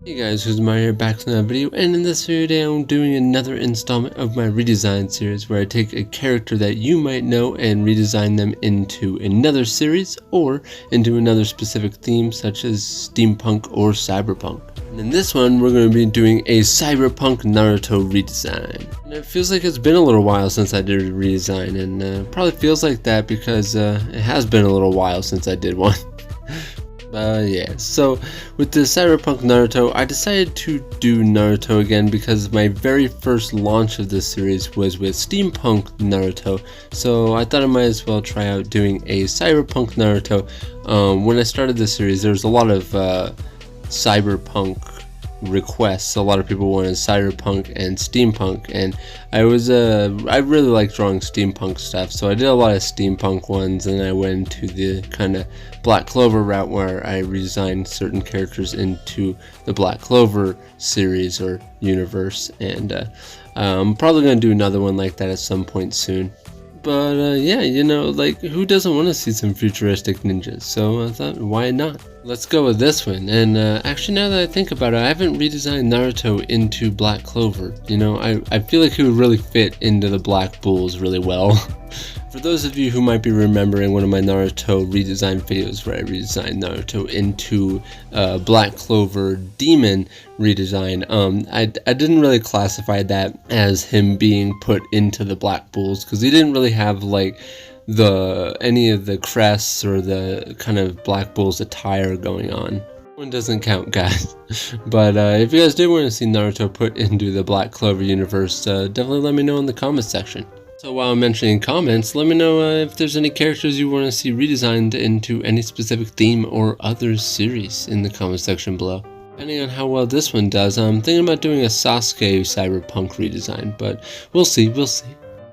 Hey guys, who's Mario here, back to another video, and in this video today I'm doing another installment of my redesign series where I take a character that you might know and redesign them into another series or into another specific theme such as steampunk or cyberpunk. And in this one we're going to be doing a cyberpunk Naruto redesign. And it feels like it's been a little while since I did a redesign, and probably feels like that because it has been a little while since I did one. Yeah, so with the Cyberpunk Naruto, I decided to do Naruto again because my very first launch of this series was with Steampunk Naruto, so I thought I might as well try out doing a Cyberpunk Naruto. When I started this series, there was a lot of cyberpunk requests. A lot of people wanted cyberpunk and steampunk, and I really like drawing steampunk stuff, so I did a lot of steampunk ones, and I went into the kind of Black Clover route where I redesigned certain characters into the Black Clover series or universe, and I'm probably going to do another one like that at some point soon. But yeah, you know, like, who doesn't want to see some futuristic ninjas? So I thought, why not? Let's go with this one. And actually, now that I think about it, I haven't redesigned Naruto into Black Clover. You know, I feel like he would really fit into the Black Bulls really well. For those of you who might be remembering one of my Naruto redesign videos where I redesigned Naruto into Black Clover Demon redesign, I didn't really classify that as him being put into the Black Bulls because he didn't really have like any of the crests or the kind of Black Bulls attire going on. One doesn't count, guys. But if you guys do want to see Naruto put into the Black Clover universe, definitely let me know in the comments section. So while I'm mentioning comments, let me know if there's any characters you want to see redesigned into any specific theme or other series in the comment section below. Depending on how well this one does, I'm thinking about doing a Sasuke cyberpunk redesign, but we'll see.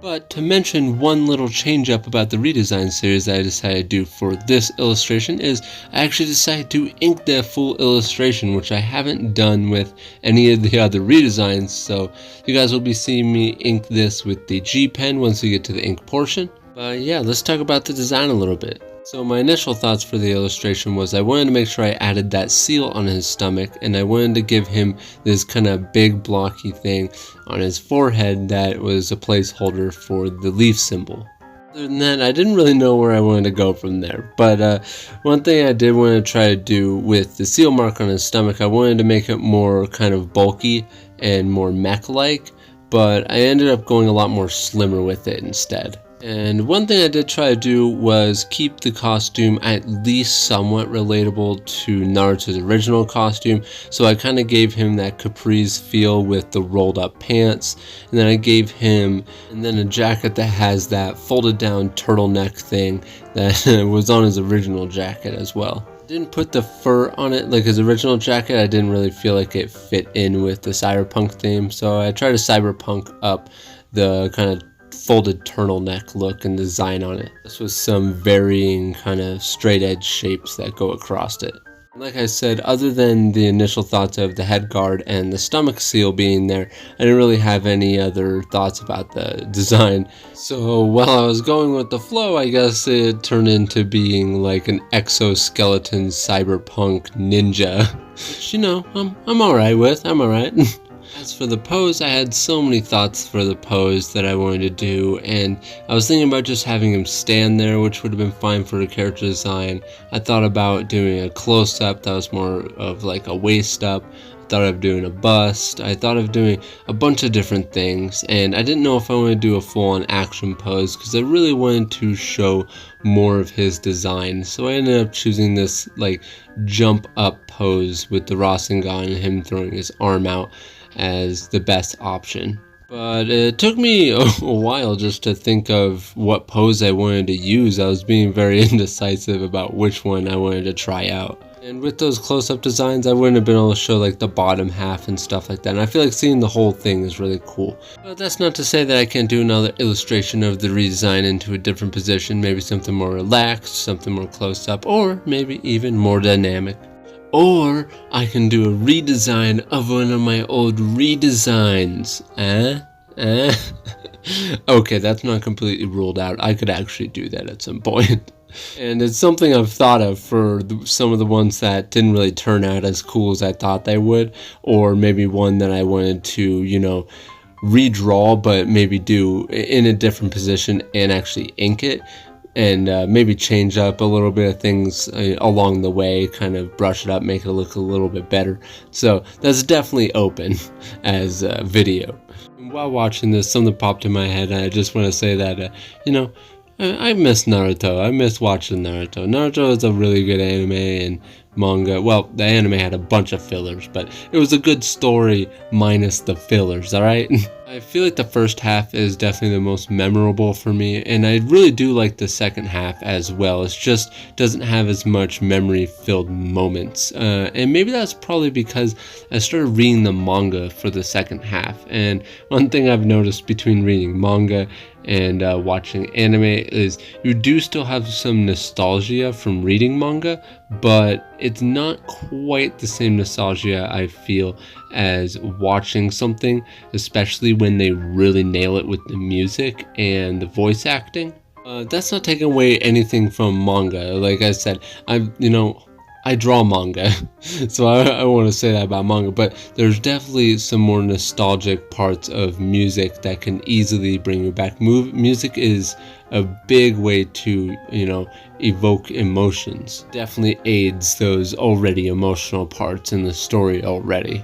But to mention one little change up about the redesign series that I decided to do for this illustration is I actually decided to ink the full illustration, which I haven't done with any of the other redesigns, so you guys will be seeing me ink this with the G pen once we get to the ink portion. But yeah, let's talk about the design a little bit. So my initial thoughts for the illustration was I wanted to make sure I added that seal on his stomach, and I wanted to give him this kind of big blocky thing on his forehead that was a placeholder for the leaf symbol. Other than that, I didn't really know where I wanted to go from there, but one thing I did want to try to do with the seal mark on his stomach, I wanted to make it more kind of bulky and more mech-like, but I ended up going a lot more slimmer with it instead. And one thing I did try to do was keep the costume at least somewhat relatable to Naruto's original costume, so I kind of gave him that capris feel with the rolled up pants, and then I gave him a jacket that has that folded down turtleneck thing that was on his original jacket as well. Didn't put the fur on it like his original jacket. I didn't really feel like it fit in with the cyberpunk theme, so I tried to cyberpunk up the kind of folded turtleneck look and design on it. This was some varying kind of straight edge shapes that go across it. Like I said, other than the initial thoughts of the head guard and the stomach seal being there, I didn't really have any other thoughts about the design. So while I was going with the flow, I guess it turned into being like an exoskeleton cyberpunk ninja. Which, you know, I'm alright with. I'm alright. As for the pose, I had so many thoughts for the pose that I wanted to do, and I was thinking about just having him stand there, which would have been fine for the character design. I thought about doing a close-up that was more of like a waist-up. I thought of doing a bust. I thought of doing a bunch of different things, and I didn't know if I wanted to do a full-on action pose because I really wanted to show more of his design. So I ended up choosing this like jump-up pose with the Rasengan and him throwing his arm out as the best option. But it took me a while just to think of what pose I wanted to use. I was being very indecisive about which one I wanted to try out. And with those close-up designs, I wouldn't have been able to show like the bottom half and stuff like that. And I feel like seeing the whole thing is really cool. But that's not to say that I can't do another illustration of the redesign into a different position. Maybe something more relaxed, something more close-up, or maybe even more dynamic. Or I can do a redesign of one of my old redesigns. Okay, that's not completely ruled out. I could actually do that at some point. And it's something I've thought of for some of the ones that didn't really turn out as cool as I thought they would, or maybe one that I wanted to, redraw, but maybe do in a different position and actually ink it, and maybe change up a little bit of things along the way, kind of brush it up, make it look a little bit better. So that's definitely open as a video. And while watching this, something popped in my head, and I just want to say that, I miss Naruto. I miss watching Naruto. Naruto is a really good anime and manga. Well, the anime had a bunch of fillers, but it was a good story minus the fillers, alright? I feel like the first half is definitely the most memorable for me, and I really do like the second half as well. It just doesn't have as much memory-filled moments. And maybe that's probably because I started reading the manga for the second half. And one thing I've noticed between reading manga and watching anime is you do still have some nostalgia from reading manga, but it's not quite the same nostalgia I feel as watching something, especially when they really nail it with the music and the voice acting. That's not taking away anything from manga. Like I said, I draw manga, so I want to say that about manga, but there's definitely some more nostalgic parts of music that can easily bring you back. Music is a big way to, evoke emotions. Definitely aids those already emotional parts in the story already.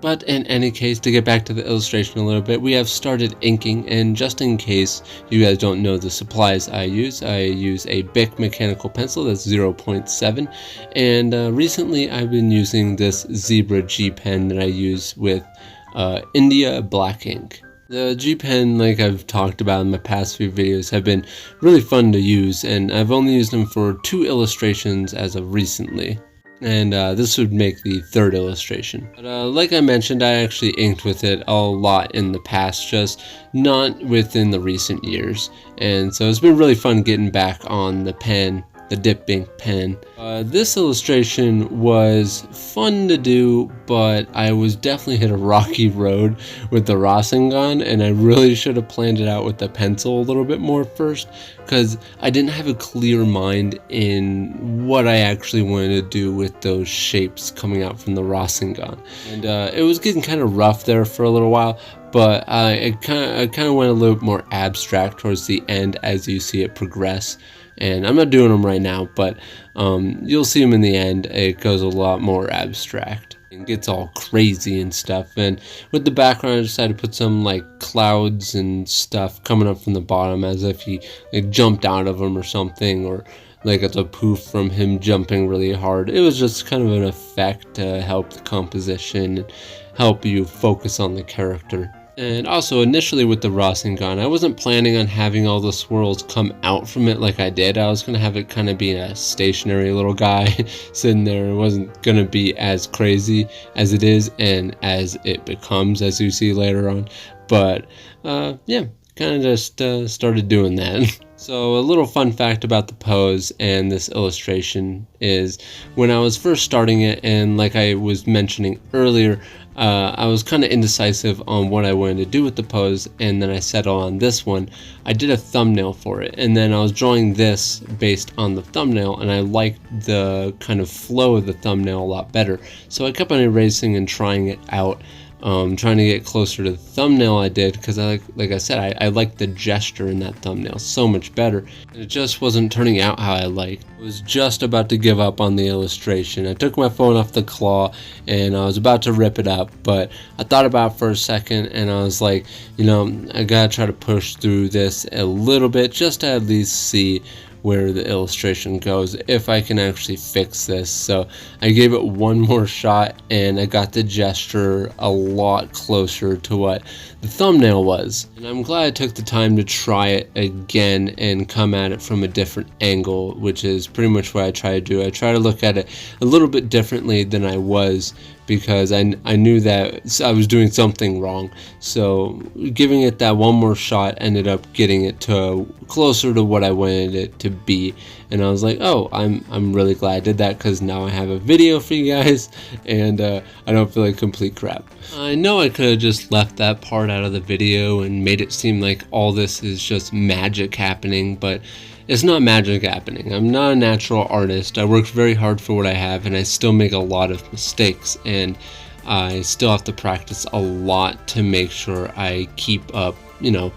But in any case, to get back to the illustration a little bit, we have started inking, and just in case you guys don't know the supplies I use a Bic mechanical pencil that's 0.7, and recently I've been using this Zebra G pen that I use with India black ink. The G pen, like I've talked about in my past few videos, have been really fun to use, and I've only used them for 2 illustrations as of recently. And this would make the 3rd illustration. But like I mentioned, I actually inked with it a lot in the past, just not within the recent years. And so it's been really fun getting back on the pen, the dip ink pen. This illustration was fun to do, but I was definitely hit a rocky road with the Rasengan, and I really should have planned it out with the pencil a little bit more first, because I didn't have a clear mind in what I actually wanted to do with those shapes coming out from the Rasengan. And it was getting kind of rough there for a little while, but I kind of went a little bit more abstract towards the end as you see it progress. And I'm not doing them right now, but you'll see them in the end. It goes a lot more abstract and gets all crazy and stuff. And with the background, I decided to put some like clouds and stuff coming up from the bottom, as if he jumped out of them or something, or like it's a poof from him jumping really hard. It was just kind of an effect to help the composition and help you focus on the character. And also, initially with the Rasengan, I wasn't planning on having all the swirls come out from it like I did. I was going to have it kind of be a stationary little guy sitting there. It wasn't going to be as crazy as it is and as it becomes, as you see later on. But, yeah, kind of just started doing that. So a little fun fact about the pose and this illustration is when I was first starting it, and like I was mentioning earlier, I was kind of indecisive on what I wanted to do with the pose, and then I settled on this one. I did a thumbnail for it, and then I was drawing this based on the thumbnail, and I liked the kind of flow of the thumbnail a lot better. So I kept on erasing and trying it out, trying to get closer to the thumbnail I did, because like I said, I liked the gesture in that thumbnail so much better, and it just wasn't turning out how I liked. I was just about to give up on the illustration. I took my phone off the claw and I was about to rip it up, but I thought about it for a second, and I was like, I gotta try to push through this a little bit just to at least see where the illustration goes, if I can actually fix this. So I gave it one more shot, and I got the gesture a lot closer to what the thumbnail was. And I'm glad I took the time to try it again and come at it from a different angle, which is pretty much what I try to do. I try to look at it a little bit differently than I was, because I knew that I was doing something wrong. So giving it that one more shot ended up getting it to closer to what I wanted it to be. and I was like, oh, I'm really glad I did that, because now I have a video for you guys, and I don't feel like complete crap. I know I could have just left that part out of the video and made it seem like all this is just magic happening, but it's not magic happening. I'm not a natural artist. I worked very hard for what I have, and I still make a lot of mistakes, and I still have to practice a lot to make sure I keep up, you know,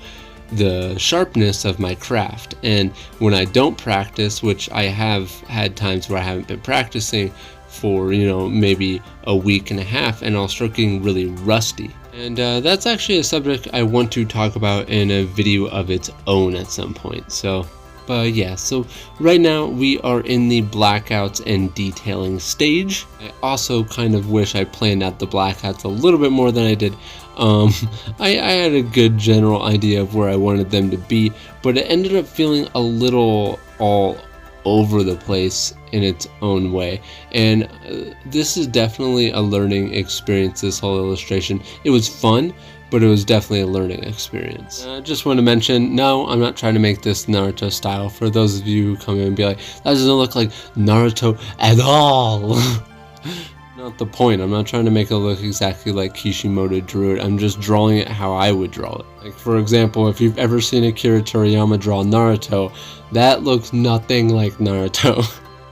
the sharpness of my craft. And when I don't practice, which I have had times where I haven't been practicing for, you know, maybe a week and a half, and I'll start getting really rusty. And that's actually a subject I want to talk about in a video of its own at some point. So yeah, so right now we are in the blackouts and detailing stage. I also kind of wish I planned out the blackouts a little bit more than I did. I had a good general idea of where I wanted them to be, but it ended up feeling a little all over the place in its own way. And this is definitely a learning experience, this whole illustration. It was fun, but it was definitely a learning experience. I just want to mention, no, I'm not trying to make this Naruto style. For those of you who come in and be like, that doesn't look like Naruto at all. Not the point. I'm not trying to make it look exactly like Kishimoto drew it. I'm just drawing it how I would draw it. Like, for example, if you've ever seen Akira Toriyama draw Naruto, that looks nothing like Naruto.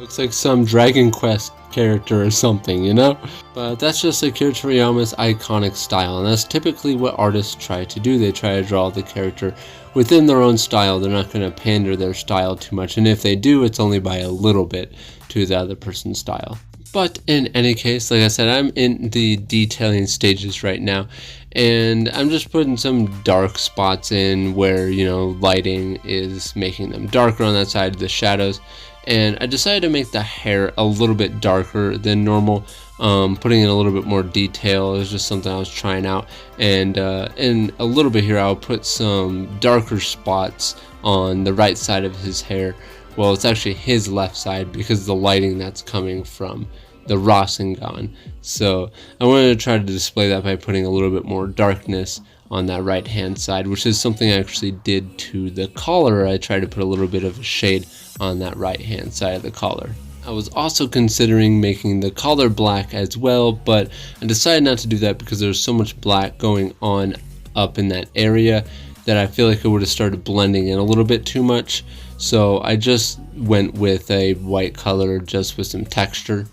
Looks like some Dragon Quest character or something, you know? But that's just Akira Toriyama's iconic style, and that's typically what artists try to do. They try to draw the character within their own style. They're not going to pander their style too much, and if they do, it's only by a little bit to the other person's style. But in any case, like I said, I'm in the detailing stages right now, and I'm just putting some dark spots in where, you know, lighting is making them darker on that side of the shadows. And I decided to make the hair a little bit darker than normal, putting in a little bit more detail. It was just something I was trying out. And in a little bit here, I'll put some darker spots on the right side of his hair. Well, it's actually his left side because of the lighting that's coming from the Rasengan. So I wanted to try to display that by putting a little bit more darkness on that right hand side, which is something I actually did to the collar. I tried to put a little bit of a shade on that right hand side of the collar. I was also considering making the collar black as well, but I decided not to do that because there's so much black going on up in that area that I feel like it would have started blending in a little bit too much. So I just went with a white color just with some texture.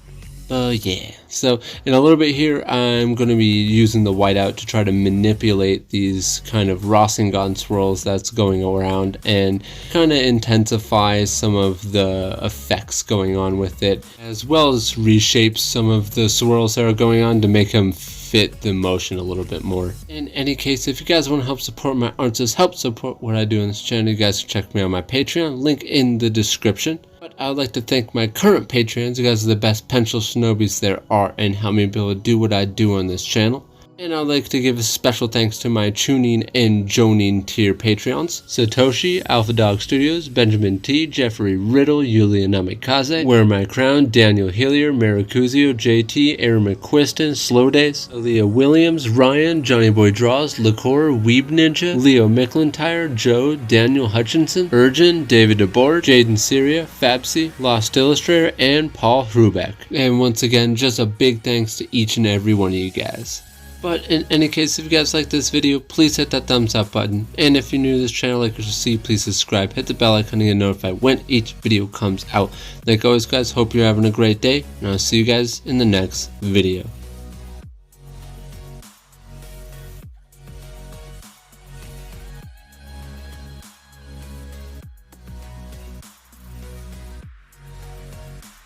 Yeah, so in a little bit here, I'm going to be using the whiteout to try to manipulate these kind of Rasengan swirls that's going around and kind of intensify some of the effects going on with it, as well as reshape some of the swirls that are going on to make them fit the motion a little bit more. In any case, if you guys want to help support my artists, help support what I do on this channel, you guys can check me on my Patreon, link in the description. But I would like to thank my current Patreons. You guys are the best pencil shinobis there are and help me be able to do what I do on this channel. And I'd like to give a special thanks to my Chunin and Jonin tier Patreons: Satoshi, Alpha Dog Studios, Benjamin T, Jeffrey Riddle, Yulia Namikaze, Wear My Crown, Daniel Hillier, Maricuzio, JT, Aaron McQuiston, Slow Days, Aaliyah Williams, Ryan, Johnny Boy Draws, Liquor, Weeb Ninja, Leo McIntyre, Joe, Daniel Hutchinson, Urgin, David DeBoer, Jaden Syria, Fabsy, Lost Illustrator, and Paul Hrubeck. And once again, just a big thanks to each and every one of you guys. But in any case, if you guys like this video, please hit that thumbs up button. And if you're new to this channel, like what you see, please subscribe, hit the bell icon to get notified when each video comes out. Like always, guys, hope you're having a great day, and I'll see you guys in the next video.